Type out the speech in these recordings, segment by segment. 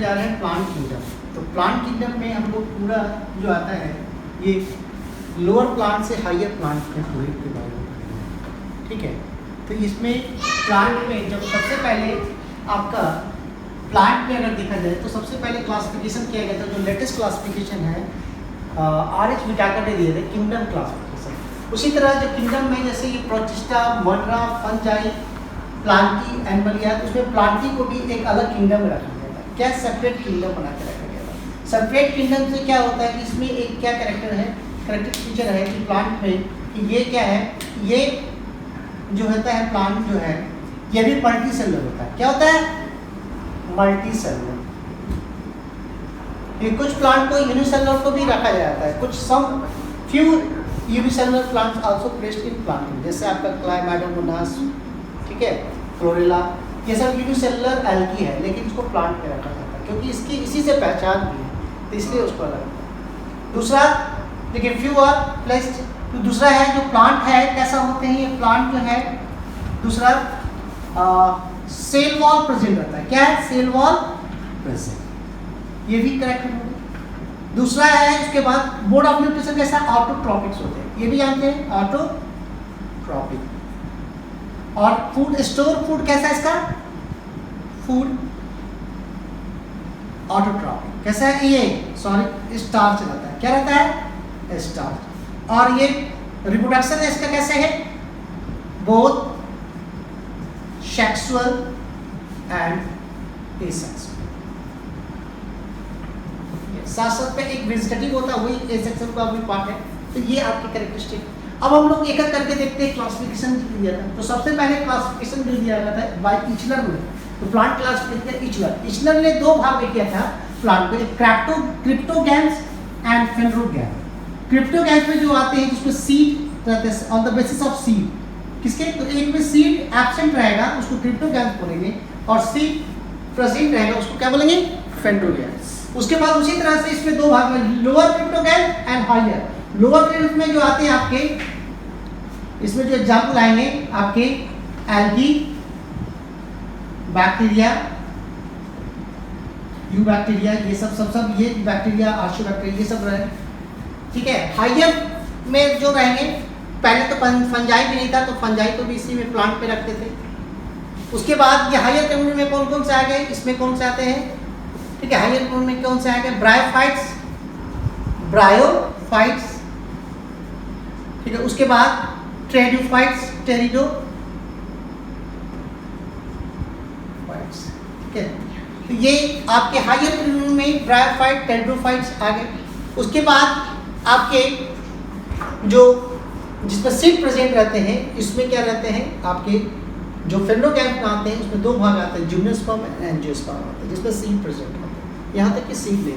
जा रहे हैं प्लांट किंगडम। तो प्लांट किंगडम में हम लोग पूरा जो आता है ये लोअर प्लांट से हायर प्लांट में पूरे के बारे में पढ़ेंगे, ठीक है। तो इसमें प्लांट में जब सबसे पहले आपका प्लांट में अगर देखा जाए तो सबसे पहले क्लासिफिकेशन किया गया था, जो लेटेस्ट क्लासिफिकेशन है R.H. विटाकर ने दिए थे, किंगडम क्लासिफिकेशन। उसी तरह जो किंगडम में जैसे ये प्रोटिस्टा, मोनरा, फंजाई, प्लांटी, एनिमलिया, उसमें प्लांटी को भी एक अलग किंगडम में रखा गया था। क्या सेपरेट किंगडम बना के रखा गया था। सेपरेट किंगडम से क्या होता है कि इसमें एक क्या कैरेक्टर है, कैरेक्टर फीचर है कि प्लांट में कि ये क्या है, ये जो होता है प्लांट जो है ये भी मल्टी सेलुलर होता है। क्या होता है? Multi cellular. ये कुछ प्लांट को यूनिसेलुलर को भी रखा जाता है, कुछ some few unicellular plants also placed in plant, जैसे आपका क्लाइमेडोमोनास, ठीक है, क्लोरेला, ये सब यूनिसेलुलर एल्गी है, लेकिन इसको प्लांट में रखा जाता है क्योंकि इसकी इसी से पहचान भी है, तो इसलिए उसको अलग। दूसरा देखिए फ्यू आर प्लेस्ड, तो दूसरा है जो प्लांट है कैसा होते हैं ये प्लांट जो है, दूसरा सेल वॉल प्रेजेंट रहता है। क्या है? सेल वॉल प्रेजेंट, ये भी करेक्ट है। दूसरा है उसके बाद मोड ऑफ न्यूट्रिशन कैसा? ऑटोट्रॉपिक्स होते हैं, ये भी जानते हैं, ऑटोट्रॉपिक। और फूड स्टोर फूड कैसा है इसका? फूड ऑटोट्रॉपिक कैसा है? ये सॉरी स्टार्च रहता है। क्या रहता है? स्टार्च। और ये रिप्रोडक्शन है इसका कैसे है? Both sexual and asexual. साथ साथ में एक वेजिटेटिव होता है, वही एसेक्सुअल का भी पार्ट है। तो ये आपकी कैरेक्टरिस्टिक। अब हम लोग एक एक करके देखते हैं क्लासिफिकेशन दिया था। तो सबसे पहले क्लासिफिकेशन जो दिया गया था बाय इचलर ने, तो प्लांट क्लासिफिकेशन इचलर ने दो भाग में किया था प्लांट को, क्रिप्टोगैम्स एंड फेनरोगैम। क्रिप्टोगैम्स में जो आते हैं जिसमें सीड रहते हैं on the basis of seed, किसके? तो एक में सीड एब्सेंट रहेगा उसको क्रिप्टोगैम्स बोलेंगे, और सीड प्रेजेंट रहेगा उसको क्या बोलेंगे? फेनरोगैम्स। उसके बाद उसी तरह से इसमें दो भाग में, lower cryptogam and higher. Lower cryptogam में जो आते हैं आपके, इसमें जो एग्जांपल आएंगे आपके एल्गी, बैक्टीरिया, यू बैक्टीरिया, ये सब ये बैक्टीरिया, आर्शियोबैक्टीरिया, ये सब रहे, ठीक है। हायर में जो रहेंगे, पहले तो फंजाई भी नहीं था, तो फंजाई को भी इसी में प्लांट पे रखते थे। उसके बाद ये हायर कम्युनिटी में कौन कौन से आ गए, इसमें कौन से आते हैं, ठीक है, हायर कम्युनिटी में कौन से आ गए? ब्रायोफाइट्स, ठीक है। उसके बाद टेरिडोफाइट्स, ठीक है। तो ये आपके हायर कम्युनिटी में ब्रायोफाइट, टेरिडोफाइट्स आ गए। उसके बाद आपके जो जिसमें सीड प्रेजेंट रहते हैं, इसमें क्या रहते हैं आपके जो फेनरोगैम आते हैं, उसमें दो भाग आते हैं, जिम्नोस्पर्म एंड एंजियोस्पर्म आते हैं, जिसमें सीड प्रेजेंट होते हैं, यहाँ तक कि सीड ले।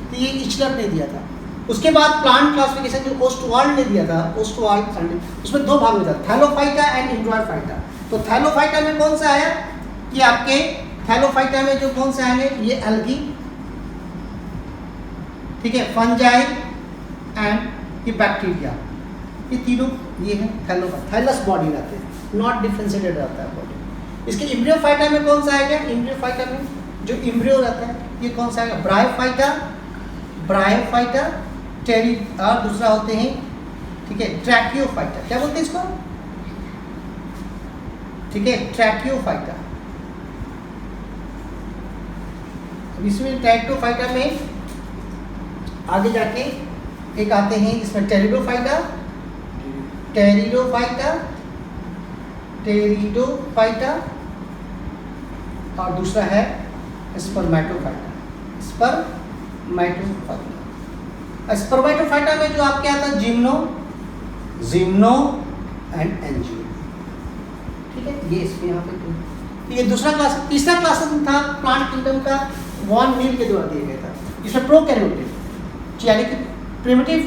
तो ये इचलर ने दिया था। उसके बाद प्लांट क्लासिफिकेशन जो ओस्टवाल्ड ने दिया था, ओस्टवाल्ड, उसमें दो भाग में था, थैलोफाइटा एंड एंड्रॉयफाइटा। तो थैलोफाइटा में कौन सा आया कि आपके थैलोफाइटा में जो कौन से आएंगे, ये एल्गी, ठीक है, फंजाई एंड ये बैक्टीरिया, ये तीनों ये है थैलोफाइटा। थैलस बॉडी रहते हैं, नॉट डिफरेंशिएटेड रहता है बॉडी। इसके एम्ब्रियोफाइटा में कौन सा आएगा? एम्ब्रियोफाइटा में जो एम्ब्रियो रहता है ये कौन सा आएगा? ब्रायोफाइटा, टेरी, और दूसरा होते हैं, ठीक है, ट्रैकियोफाइटा। क्या बोलते हैं इसको? ठीक है, ट्रैकियोफाइटा। इसमें ट्रैकियोफाइटा में आगे जाके एक आते हैं इसमें टेरिडोफाइटा, और दूसरा है स्पर्मेटोफाइटा। स्पर्मेटोफाइटा में जो आपके आता है जिम्नो एंड एंजियो, ठीक है, ये इसमें यहाँ पे। ये दूसरा क्लास। तीसरा क्लास था प्लांट किंगडम का, वॉन मील के द्वारा दिया गया था। इसमें प्रोकैरियोटिक यानी कि प्रिमिटिव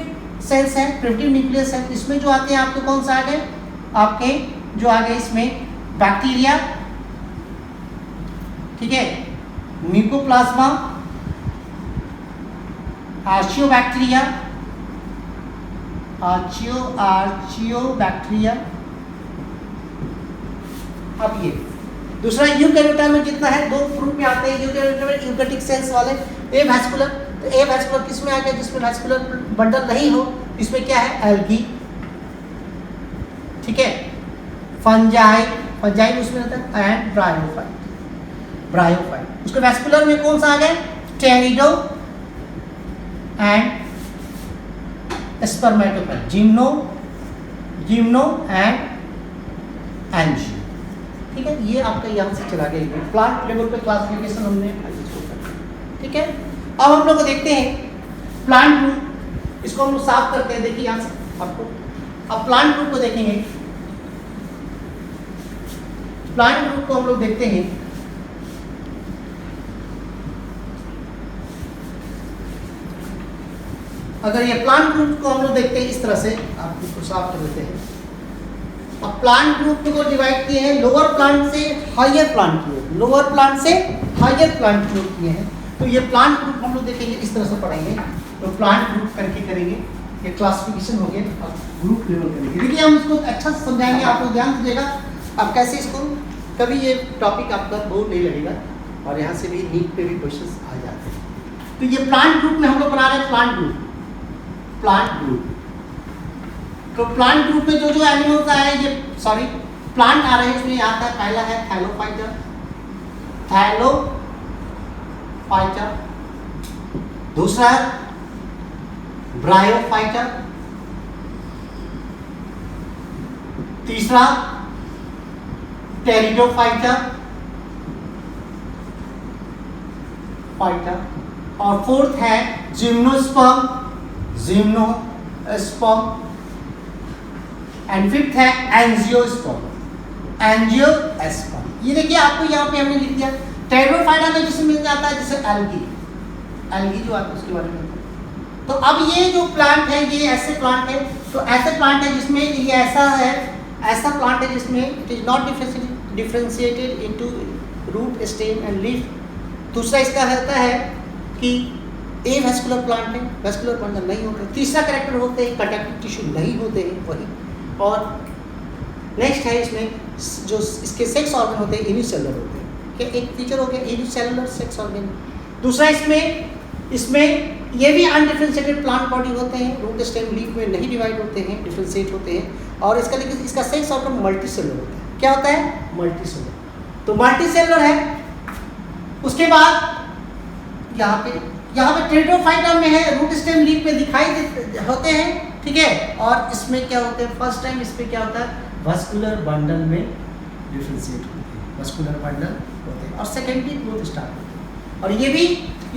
सेल्स है, प्रिमिटिव न्यूक्लियस है। इसमें जो आते हैं आपको कौन सा आ गए? आपके जो आ गए इसमें बैक्टीरिया, ठीक है, म्यूकोप्लाज्मा, आर्चियोबैक्टीरिया, अब ये दूसरा यूकैरियोटा में जितना है, दो ग्रुप में आते हैं यूकैरियोटा में, यूकैरियोटिक सेल्स वाले ए वैस्कुलर। तो ए वैस्कुलर किस में आ गया? जिसमें वैस्कुलर बंडल नहीं हो, इसमें क्या है? एल्गी, ठीक है। फंजाई, फंजाई उसमें रहता है, एंड ब्रायोफाइट, ब्रायोफाइट। उसके वैस्कुलर में कौन सा आ गया? Pterido and spermatophyte, gymno, gymno and angio, ठीक है। ये आपका यहाँ से चला गया। प्लांट लेवल पे क्लासिफिकेशन हमने, ठीक है। अब हम लोग देखते हैं प्लांट ग्रुप, इसको हम लोग साफ करते हैं। देखिए यहाँ से आपको, अब प्लांट ग्रुप को देखेंगे। प्लांट ग्रुप को हम लोग देखते हैं। अगर ये प्लांट ग्रुप को हम लोग देखते हैं इस तरह से, आप इसको साफ कर देते हैं। अब प्लांट ग्रुप को डिवाइड किए हैं लोअर प्लांट से हायर प्लांट की ओर, लोअर प्लांट से हायर प्लांट की ओर किए हैं। तो ये प्लांट ग्रुप हम लोग देखेंगे, इस तरह से पढ़ेंगे। तो प्लांट ग्रुप करके करेंगे, ये क्लासिफिकेशन हो गया। अब ग्रुप लेवल करेंगे। देखिए हम इसको अच्छा से समझाएंगे, आप लोग ध्यान दीजिएगा। अब कैसे इसको, कभी ये टॉपिक आपका बोर नहीं लगेगा, और यहाँ से भी नीट पे भी क्वेश्चन आ जाते हैं। तो ये प्लांट ग्रुप में हम लोग बना रहे हैं प्लांट ग्रुप, प्लांट ग्रुप। तो प्लांट ग्रुप में जो जो एनिमल्स आए हैं, ये सॉरी प्लांट आ रहे हैं, इसमें आता है, पहला है थैलोफाइटा, थैलोफाइटा। दूसरा है ब्रायोफाइटा। तीसरा टेरिडोफाइटा, फाइटा। और फोर्थ है जिम्नोस्पर्म, जिम्नोस्पर्म। एंड फिफ्थ है एंजियोस्पर्म, एंजियोस्पर्म। ये देखिए आपको यहाँ पे हमने लिख दिया। टेरिडोफाइटा में जिसमें मिल जाता है जैसे एल्गी, एल्गी जो आता है उसके बारे में। तो अब ये जो प्लांट है, ये ऐसे प्लांट है, तो ऐसे प्लांट है जिसमें ये ऐसा है, ऐसा प्लांट है जिसमें it is not differentiated into root, stem and leaf. दूसरा इसका रहता है कि ए वैस्कुलर प्लांट है, वैस्कुलर बंडल नहीं होते। तीसरा कैरेक्टर होते हैं कंडक्टिव टिश्यू नहीं होते हैं, वही। और नेक्स्ट है इसमें जो इसके सेक्स ऑर्गन होते हैं, यूनिसेलुलर होते हैं। क्या एक फीचर हो गया यूनिसेलुलर सेक्स ऑर्गन। दूसरा इसमें ये भी अनडिफरेंशिएटेड प्लांट बॉडी होते हैं, रूट स्टेम लीफ में नहीं डिवाइड होते हैं, डिफरेंशिएट होते हैं। और इसका लेकिन इसका सेक्स ऑर्गन मल्टीसेलुलर होता है। क्या होता है? मल्टीसेलुलर। तो मल्टीसेलुलर है। उसके बाद यहाँ पे टेरिडोफाइटा में है, रूट स्टेम लीफ में दिखाई होते हैं, ठीक है। और इसमें क्या होते हैं? फर्स्ट टाइम इसमें क्या होता है? वस्कुलर बंडल में डिफरेंशिएट होते हैं, वस्कुलर बंडल होते हैं, और सेकेंडरी ग्रोथ स्टार्ट होते हैं। और ये भी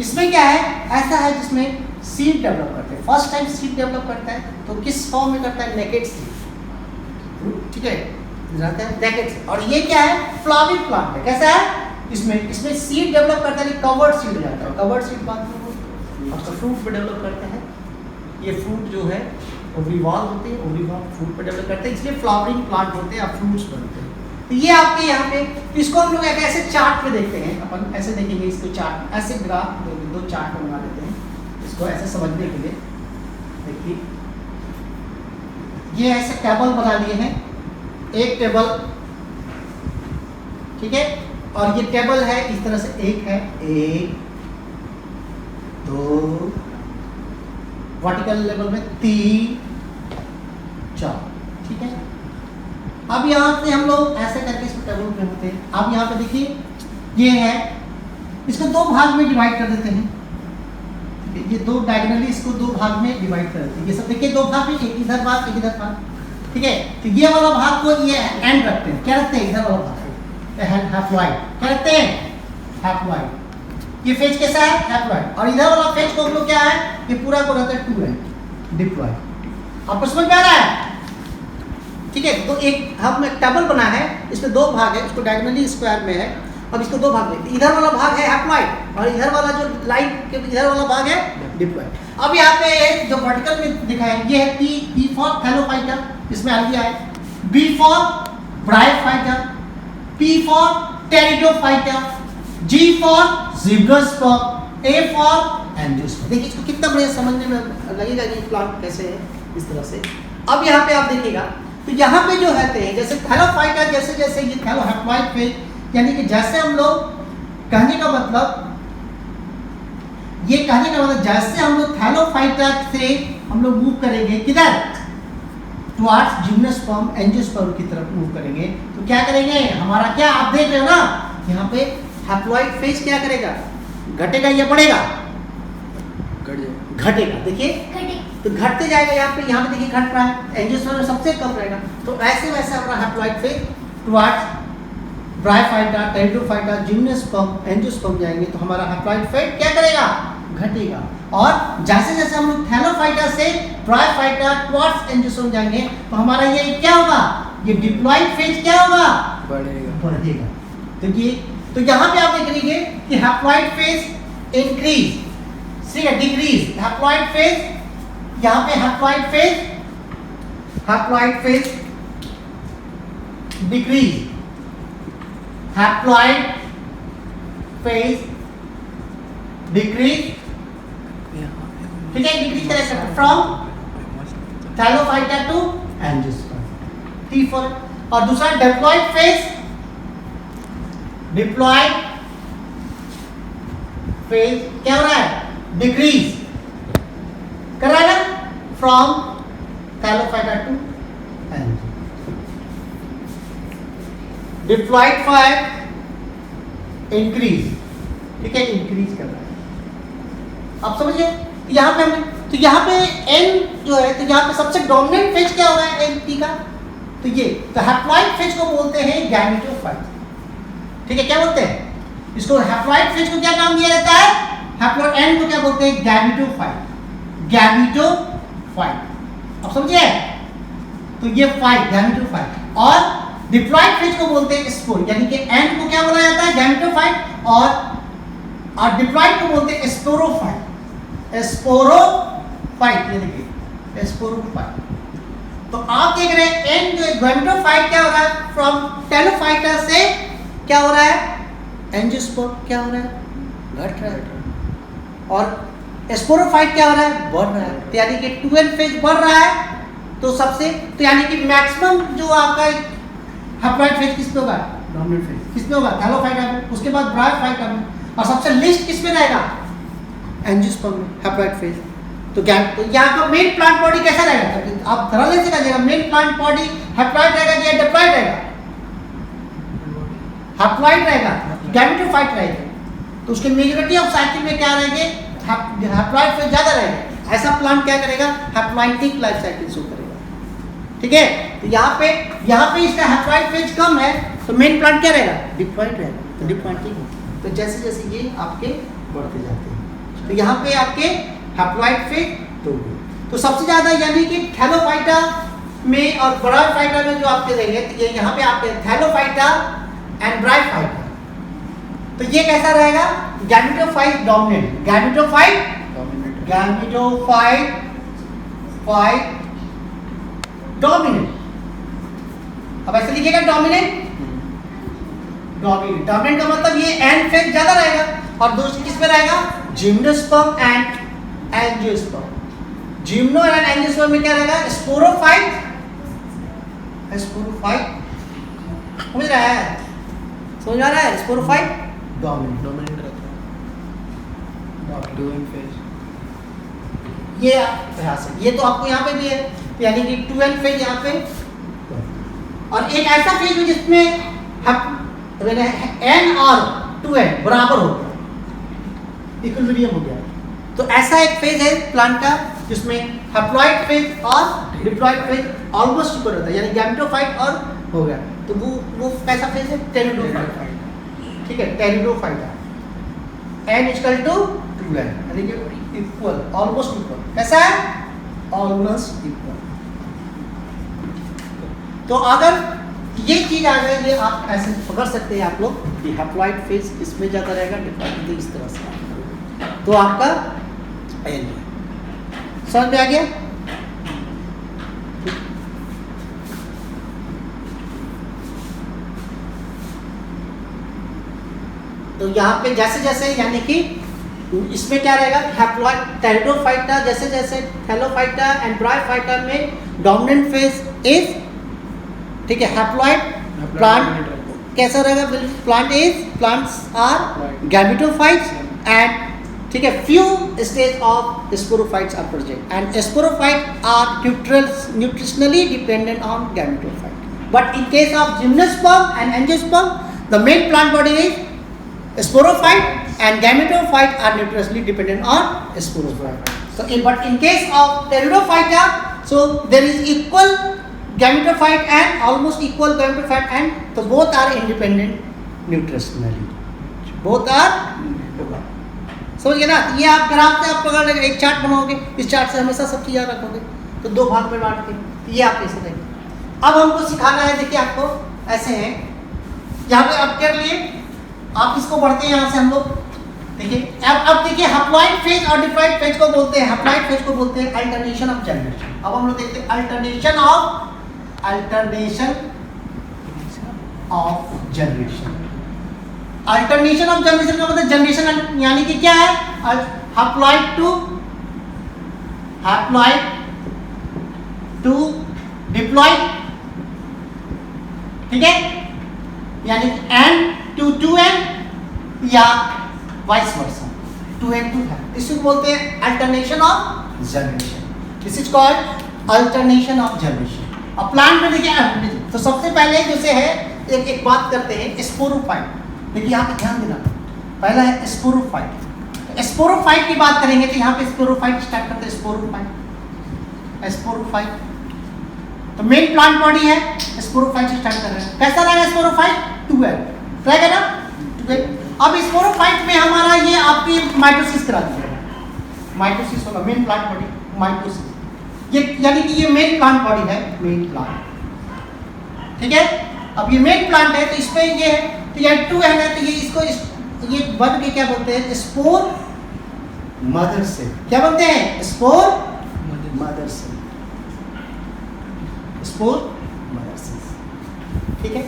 इसमें क्या है? ऐसा है जिसमें सीड डेवलप करते हैं, फर्स्ट टाइम सीड डेवलप करता है। तो किस फॉर्म में करता है? नेकेड सीड, ठीक है, रहता है नेकेड सीड। और ये क्या है? फ्लावरिंग प्लांट है। कैसा है? इसमें सीड डेवलप करता है, कवर्ड सीड जाता है। कवर्ड सीड बाद में आपका फ्रूट पे डेवलप करता है। ये फ्रूट जो है ओविवॉल्व होते हैं, ओविवॉल्व फ्रूट पे डेवलप करते हैं, इसलिए फ्लावरिंग प्लांट होते हैं, अब फ्रूट्स बनते हैं। तो ये आपके यहाँ पे, इसको हम लोग एक ऐसे चार्ट पे देखते हैं, अपन ऐसे देखेंगे इसको चार्ट, ऐसे ग्राफ दो चार्ट में बना देते हैं इसको ऐसे समझने के लिए। देखिए ये ऐसे टेबल बना लिए हैं, एक टेबल, ठीक है। और ये टेबल है इस तरह से, एक है, 1 2 वर्टिकल लेवल में 3 4, ठीक है। अब यहाँ से हम लोग ऐसे करके इसको टेबल पे होते हैं। अब यहाँ पे देखिए ये है, इसको दो भाग में डिवाइड कर देते हैं, ठीक है। ये दो डायगोनली इसको दो भाग में डिवाइड कर देते हैं। ये सब देखिए दो भाग में, एक इधर भाग, एक इधर भाग, ठीक है। तो ये वाला भाग को ये एंड रखते हैं, क्या रखते हैं? इधर वाला भाग हैप्लॉइड, क्या रखते हैं? हैप्लॉइड। ये फेज कैसा है? हैप्लॉइड। और इधर वाला फेज को हम लोग क्या है? ये पूरा को रहता है टू है, डिप्लॉइड। आपको समझ में आ रहा है? ठीक है। तो एक हम एक टेबल बना है, इसमें दो भाग है, इसको डायगोनली स्क्वायर में है। अब इसको दो भाग लेते हैं, इधर वाला भाग है हैप्लॉइड और इधर वाला जो लाइन के इधर वाला भाग है डिप्लॉइड। अब यहाँ पे जो वर्टिकल में दिखा है ये है P फॉर थैलोफाइटा, इसमें आ गया है, B for bryophyta, P for pteridophyta, G for gymnosperm, A for angiosperm. देखिए इसको कितना बढ़िया समझने में लगेगा कि प्लांट कैसे है, इस तरह से। अब यहाँ पे आप देखिएगा तो यहाँ पे जो रहते हैं, जैसे थैलोफाइटा, जैसे जैसे ये थैलोहैप्लॉइड फेज यानी कि जैसे हम लोग कहने का मतलब जैसे हम लोग थैलोफाइटा से हम लोग मूव करेंगे किधर, टुवर्ड्स जिम्नोस्पर्म एंजियोस्पर्म की तरफ मूव करेंगे, तो क्या करेंगे, हमारा क्या आप देख रहे हो ना यहाँ पे हैप्लॉइड फेज क्या करेगा, घटेगा या बढ़ेगा, घटेगा। देखिए तो घटते जाएगा, यहाँ पे देखिए घट रहा है, एंजियोस्पर्म में सबसे कम रहेगा। तो ऐसे वैसे हमारा haploid phase towards bryophyta, pteridophyta, gymnosperm angiosperm जाएंगे, तो हमारा हैप्लॉइड फेज क्या करेगा, घटेगा। और जैसे जैसे हम लोग थैलोफाइटा से ब्रायोफाइटा टुवर्ड्स एंजियोस्पर्म जाएंगे, तो हमारा ये क्या होगा, ये डिप्लॉइड फेज क्या होगा, बढ़ेगा। तो यहाँ पे आप देख लीजिए कि हैप्लॉइड फेज इंक्रीज, ठीक है, डिक्रीज, हैप्लॉइड फेज, यहाँ पे haploid phase decrease, haploid phase decrease, ठीक है, decrease correct from Thallophyta to angiosperm, T4। और दूसरा डिप्लॉइड फेज क्या हो रहा है, डिक्रीज कर रहा है ना, from Thallophyta to angiosperm. Diploid phase increase, ठीक है, इंक्रीज कर रहा है। आप समझिए यहाँ पे हमने, तो यहाँ पे N जो है, तो यहाँ पे सबसे डोमिनेंट फेज क्या होगा NP का, तो ये, तो हैप्लॉइड फेज को बोलते हैं गैमेटोफाइट, ठीक है, क्या बोलते हैं इसको, हैप्लॉइड फेज को क्या नाम दिया जाता है, हैप्लॉइड N को क्या बोलते हैं, गैमेटोफाइट। अब समझिए, तो ये फाइट गैमेटोफाइट, और डिप्लॉइड फेज को बोलते हैं स्पोर, यानी कि N को क्या बोला जाता है, गैमेटोफाइट, और डिप्लॉइड को बोलते हैं स्पोरोफाइट, ये देखिए स्पोरोफाइट। तो आप देख रहे हैं N जो गैमेटोफाइट क्या हो रहा है, फ्रॉम टेलोफाइटा से क्या हो रहा है, एंजियोस्पर्म क्या हो रहा है, घट रहा है, और स्पोरोफाइट क्या हो रहा है, बढ़ रहा है। तो यानी कि 2N फेज बढ़ रहा है, तो यानी कि मैक्सिमम जो आपका हैप्लॉइड फेज किस पे होगा, डोमिनेंट फेज किस पे होगा, थैलोफाइटा में, उसके बाद ब्रायोफाइटा में, और सबसे लिस्ट किस में रहेगा, एंजियोस्पर्म में, हैप्लॉइड फेज। तो यहाँ का मेन प्लांट बॉडी कैसा रहेगा, आप सरल से कहिएगा, मेन प्लांट बॉडी हैप्लॉइड रहेगा या डिप्लॉइड रहेगा, हैप्लॉइड रहेगा, गैमेटोफाइट रहेगा। तो उसके मेजॉरिटी ऑफ साइकिल में क्या रहेंगे, हैप्लॉइड फेज ज्यादा रहेगा। ऐसा प्लांट क्या करेगा, हैप्लॉइडिक लाइफ साइकिल शो करेगा, ठीक है। तो यहाँ पे इसका हैप्लॉइड फेज कम है, तो मेन प्लांट क्या रहेगा, डिप्लॉइड रहेगा, तो डिप्लॉइड ठीक है। तो जैसे जैसे ये आपके बढ़ते जाते हैं, तो यहाँ पे आपके हैप्लॉइड फेज तो सबसे ज्यादा यानी कि थैलोफाइटा में और ब्रायोफाइटा में जो आपके रहेंगे, तो ये यहाँ पे आपके थैलोफाइटा एंड ब्रायोफाइटा, तो ये कैसा रहेगा, गैमेटोफाइट डोमिनेंट, गैमेटोफाइट डोमिनेंट। अब ऐसे लिखिएगा डोमिनेंट का मतलब ये एन फेज ज्यादा रहेगा, और दूसरी किस में रहेगा, gymnosperm and angiosperm. Gymno and angiosperm में क्या रहेगा, स्पोरोफाइट समझ रहा है, स्पोरोफाइट डोमिनेंट रहता है, ये अभ्यास है, ये तो आपको यहाँ पे भी है, यानी कि 2N फेज यहाँ पे, और एक ऐसा फेज है जिसमें N और 2N बराबर हो गया, इक्विलिब्रियम हो गया। तो ऐसा एक फेज है प्लांट का जिसमें हैप्लॉइड फेज और डिप्लॉइड फेज ऑलमोस्ट इक्वल होता है, यानी गैमेटोफाइट और हो गया, तो वो कैसा फेज है, टेरिडोफाइटा, ठीक है, टेरिडोफाइटा, N = 2N, यानी कि इक्वल, ऑलमोस्ट इक्वल, कैसा है, ऑलमोस्ट इक्वल। तो अगर ये चीज आ गई, ये आप ऐसे पकड़ सकते हैं आप लोग कि हैप्लॉइड फेज इसमें ज्यादा रहेगा, डिप्लॉइड फेज इस तरह से, तो आपका N समझ में आ गया। तो यहाँ पे जैसे जैसे यानी कि इसमें क्या रहेगा, हैप्लॉइड टेरिडोफाइटा जैसे जैसे थैलोफाइटा एंड ब्रायोफाइटा में डोमिनेंट फेज इज, ठीक है, हैप्लॉइड प्लांट कैसा रहेगा? प्लांट्स आर गैमेटोफाइट्स एंड ठीक है few stage of sporophytes are present and sporophyte are nutritionally dependent on gametophyte but in case of gymnosperm and angiosperm the main plant body is sporophyte and gametophyte are nutritionally dependent on sporophyte. So in case of pteridophyta, so there is equal gametophyte and almost equal gametophyte and so both are independent nutritionally. Both are समझ गए ना? ये आप graph से आप पकड़ लेंगे, एक चार्ट बनाओगे, इस चार्ट से हमेशा सब चीज़ याद रखोगे तो दो भाग में बांट के ये आप कैसे देंगे. अब हमको सिखाना है, देखिए आपको ऐसे है यहाँ पे आप कर लिए, आप इसको बढ़ते हैं यहाँ से हम लोग देखिए. अब देखिए हैप्लॉइड फेज और डिप्लॉइड फेज को बोलते हैं, हैप्लॉइड फेज को बोलते हैं अल्टरनेशन ऑफ जनरेशन. अब हम लोग देखते हैं alternation of generation. Alternation of generation का मतलब जनरेशन यानी कि क्या है? हैप्लॉइड टू डिप्लॉइड, ठीक है, यानी n to 2n या vice versa 2n to n. इसको बोलते हैं alternation of generation. This is called alternation of generation. अब प्लांट में देखिए तो सबसे पहले जैसे है एक बात करते हैं स्पोरोफाइट. देखिए यहाँ पे ध्यान देना, पहला है स्पोरोफाइट. स्पोरोफाइट की बात करेंगे तो यहाँ पे स्पोरोफाइट स्टार्ट करते हैं. स्पोरोफाइट तो मेन प्लांट बॉडी है, स्पोरोफाइट से स्टार्ट कर रहे हैं. कैसा रहेगा स्पोरोफाइट? 2n रहेगा ना 2n. अब स्पोरोफाइट में हमारा ये आपकी माइटोसिस करा दीजिएगा. माइटोसिस होगा मेन प्लांट बॉडी, माइटोसिस ये यानी कि ये मेन प्लांट बॉडी है, मेन प्लांट, ठीक है. अब ये मेन प्लांट है तो इसमें ये है तो ये 2n है तो ये इसको ये बन के क्या बोलते हैं? Spore mother cell. क्या बोलते हैं? Spore mother cell. Spore mother cells, ठीक है.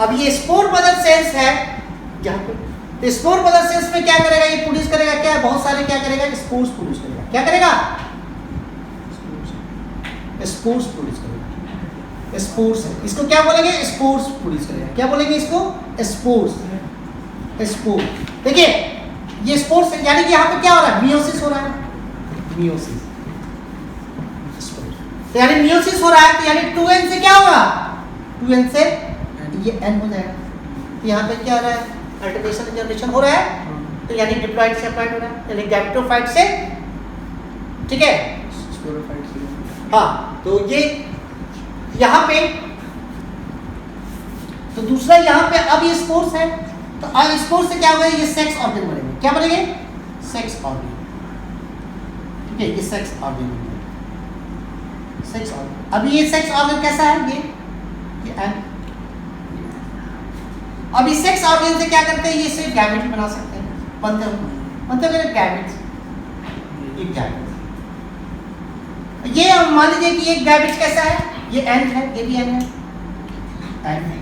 अब ये स्पोर मदर सेल्स है यहाँ पे, तो स्पोर मदर सेल्स में क्या करेगा? ये प्रोड्यूस करेगा क्या? बहुत सारे क्या करेगा? स्पोर्स प्रोड्यूस करेगा. क्या करेगा? स्पोर्स प्रोड्यूस करेगा. स्पोर्स है, इसको क्या बोलेंगे? स्पोर्स प्रोड्यूस करेगा. क्या बोलेंगे इसको? स्पोर्स. स्पोर. देखिए ये स्पोर्स यानी कि यहाँ पे क्या हो रहा है? मियोसिस हो रहा है. मियोसिस तो यानी मियोसिस हो रहा है तो यानी 2n से क्या होगा? 2n से ये n हो जाएगा. तो यहाँ पे क्या हो रहा है? अल्टरनेशन जनरेशन हो रहा है तो यानी डिप्लॉइड से अप्लाइड हो रहा है, यानी गैमेटोफाइट से, ठीक है, स्पोरोफाइट से. हाँ तो ये यहाँ पे तो दूसरा यहाँ पे अब ये स्पोर्स है तो अब स्पोर्स से क्या होगा? ये सेक्स ऑर्गन बनेंगे. क्या बनेंगे? सेक्स ऑर्गन, ठीक है. ये सेक्स ऑर्गन बनेंगे. Sex organ. अभी ये सेक्स ऑर्गन कैसा है? ये एन. अब इस सेक्स ऑर्गन से क्या करते हैं? ये से गैमेट बना सकते हैं. बनते हैं गैमेट. ये गैमेट ये मान लीजिए कि ये गैमेट कैसा है? ये एन है, ये भी एन है, एन है.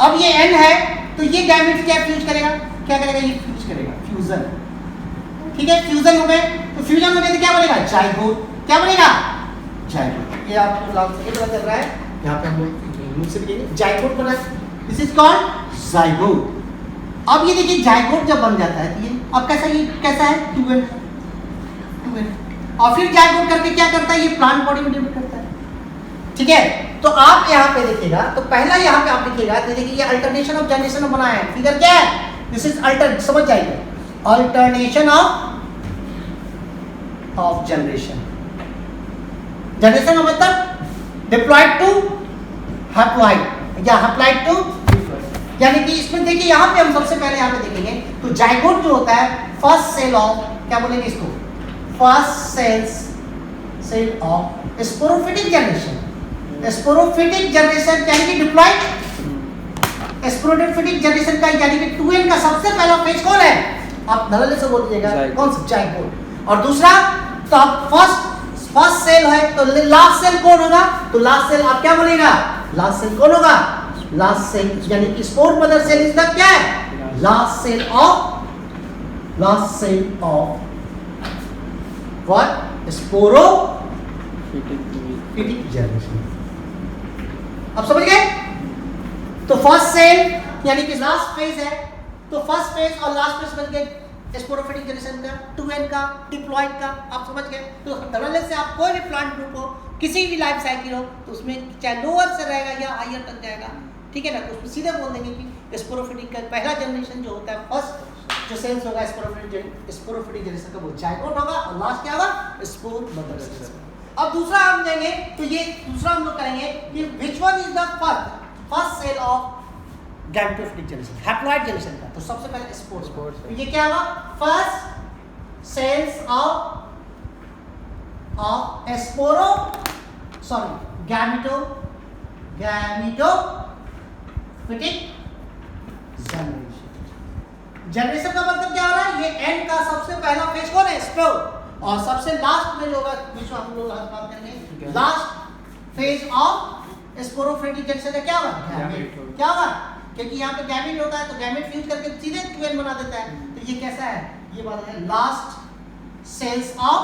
अब ये एन है तो ये गैमेट क्या फ्यूज करेगा? क्या करेगा? ये फ्यूज करेगा. फ्यूजन, ठीक है. फ्यूजन हो गए तो फ्यूजन हो गए तो क्या बनेगा? जाइगोट. क्या बनेगा? जाइगोट. ये आपको लाभ से पता चल रहा है, यहाँ पे हम लोग मुंह से लिखेंगे जाइगोट बना. This is called zygote. अब ये देखिए जाइगोट जब बन जाता है तो ये अब ये कैसा है? 2n. और फिर जाइगोट करके क्या करता है? ये प्लांट बॉडी में डिवाइड करता है, ठीक है. तो आप यहाँ पे देखिएगा तो पहला यहाँ पे आप देखिएगा तो देखिए ये अल्टरनेशन ऑफ जनरेशन में बनाया है. फिगर क्या है? दिस इज अल्टर, समझ जाइए, अल्टरनेशन ऑफ जनरेशन. जनरेशन का मतलब डिप्लॉइड टू हैप्लॉइड या हैप्लॉइड टू डिप्लॉइड. यानी कि इसमें देखिए यहाँ पे हम सबसे पहले यहाँ पे देखेंगे तो जाइगोट जो होता है फर्स्ट सेल ऑफ, क्या बोलेंगे इसको? First cell of sporophytic generation. Sporophytic generation यानी कि डिप्लॉइड स्पोरोफिटिक जनरेशन का यानी कि 2n का सबसे पहला फेज कौन है? आप धड़ल्ले से बोल दीजिएगा कौन सा? जाइगोट. और दूसरा तो आप फर्स्ट सेल है तो लास्ट सेल कौन होगा? तो लास्ट सेल आप क्या बोलेगा? लास्ट सेल कौन होगा? लास्ट सेल यानी कि spore mother cell is the क्या है? Last cell of what? Sporophytic generation. अब समझ गए? तो फर्स्ट सेल यानी कि लास्ट फेज है, तो फर्स्ट फेज और लास्ट फेज बन गए स्पोरोफिटिक जनरेशन का, 2n का, डिप्लॉइड का, आप समझ गए। तो डबल से आप कोई भी प्लांट ग्रुप हो, किसी भी लाइफ साइकिल हो, तो उसमें चाहे लोअर से रहेगा या हायर तक जाएगा, ठीक है ना। तो उसमें सीधे बोल देंगे कि स्पोरोफिटिक का पहला जनरेशन जो होता है, फर्स्ट जो सेल्स होगा स्पोरोफिटिक जनरेशन का, वो जाइगोट होगा और लास्ट क्या होगा, स्पोर मदर सेल्स। अब दूसरा हम देंगे, तो ये दूसरा हम लोग करेंगे कि which one is the first cell of gametophytic generation, haploid generation का। तो सबसे पहले स्पोर, तो ये क्या होगा, first cells of sporo sorry gametophytic generation का मतलब क्या हो रहा है, ये एंड का सबसे पहला फेज कौन है, स्पोर, और सबसे लास्ट में जो होगा, बीच में हम लोग बात करेंगे, last phase of sporophytic generation का क्या होगा, गैमेट। क्या होगा, क्योंकि यहाँ पे गैमेट होता है, तो गैमेट फ्यूज करके सीधे 2n बना देता है। तो ये कैसा है, ये बात है last cells of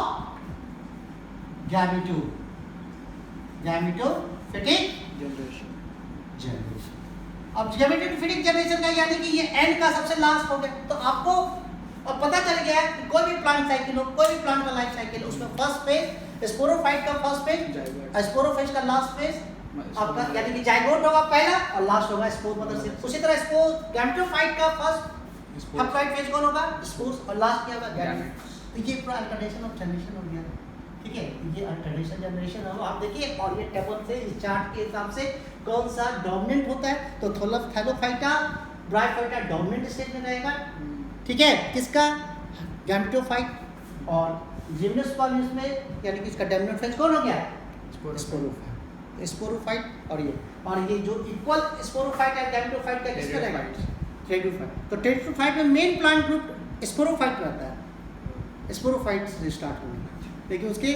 gametophytic generation. अब गैमेटोफिटिक जनरेशन का यानी कि ये एंड का सबसे लास्ट हो गया। तो आपको अब पता चल गया कि कोई भी प्लांट साइकिल हो, कोई भी प्लांट का लाइफ साइकिल, उसमें फर्स्ट फेज स्पोरोफाइट का फर्स्ट फेज, स्पोरोफेज का लास्ट फेज आपका यानी कि जाइगोट होगा पहला और लास्ट होगा स्पोर मदर सेल। उसी तरह स्पोर गैमेटोफाइट का फर्स्ट हैप्लॉइड फेज कौन होगा, स्पोर्स, और लास्ट क्या होगा, गैमेट। तो ये पूरा अल्टरनेशन ऑफ जनरेशन हो गया, ठीक है। ये अल्टरनेशन जनरेशन है। आप देखिए, और ये टेबल से इस चार्ट के हिसाब से कौन सा डोमिनेंट होता है, तो थैलोफाइटा ब्रायोफाइटा डोमिनेंट स्टेज में रहेगा, ठीक है, किसका, गैमेटोफाइट, और जिम्नोस्पर्म में यानी कि इसका डोमिनेंट फेज कौन हो गया, स्पोरोफाइट, स्पोरोफाइट, और ये जो इक्वल स्पोरोफाइट है गैमेटोफाइट का किसका रहेगा, टेरिडोफाइट। तो टेरिडोफाइट में मेन प्लांट ग्रुप स्पोरोफाइट रहता है, स्पोरोफाइट से स्टार्ट होगा, लेकिन उसके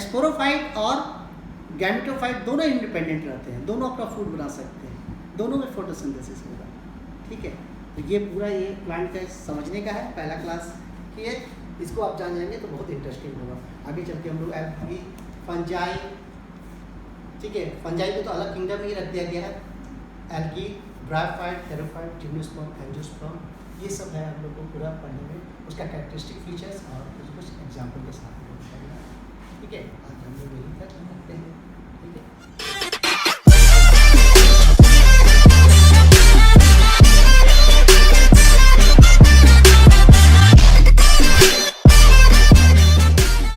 स्पोरोफाइट और गैमेटोफाइट दोनों इंडिपेंडेंट रहते हैं, दोनों अपना फूड बना सकते हैं, दोनों में फोटोसिंथेसिस होगा, ठीक है। तो ये पूरा ये प्लांट का समझने का है, पहला क्लास की है, इसको आप जान जाएंगे तो बहुत इंटरेस्टिंग होगा। आगे चल के हम लोग एल्गी, फंजाई, ठीक है, फंजाई को तो अलग किंगडम में ही रख दिया गया है, एल्गी, ब्रायोफाइट, थेरोफाइट, जिम्नोस्पर्म, एंजियोस्पर्म, ये सब है हम लोग को पूरा पढ़ने में, उसका कैरेक्टरिस्टिक फीचर्स और कुछ एग्जाम्पल के साथ, ठीक है। आज हम लोग यही तक रखते हैं, ठीक है।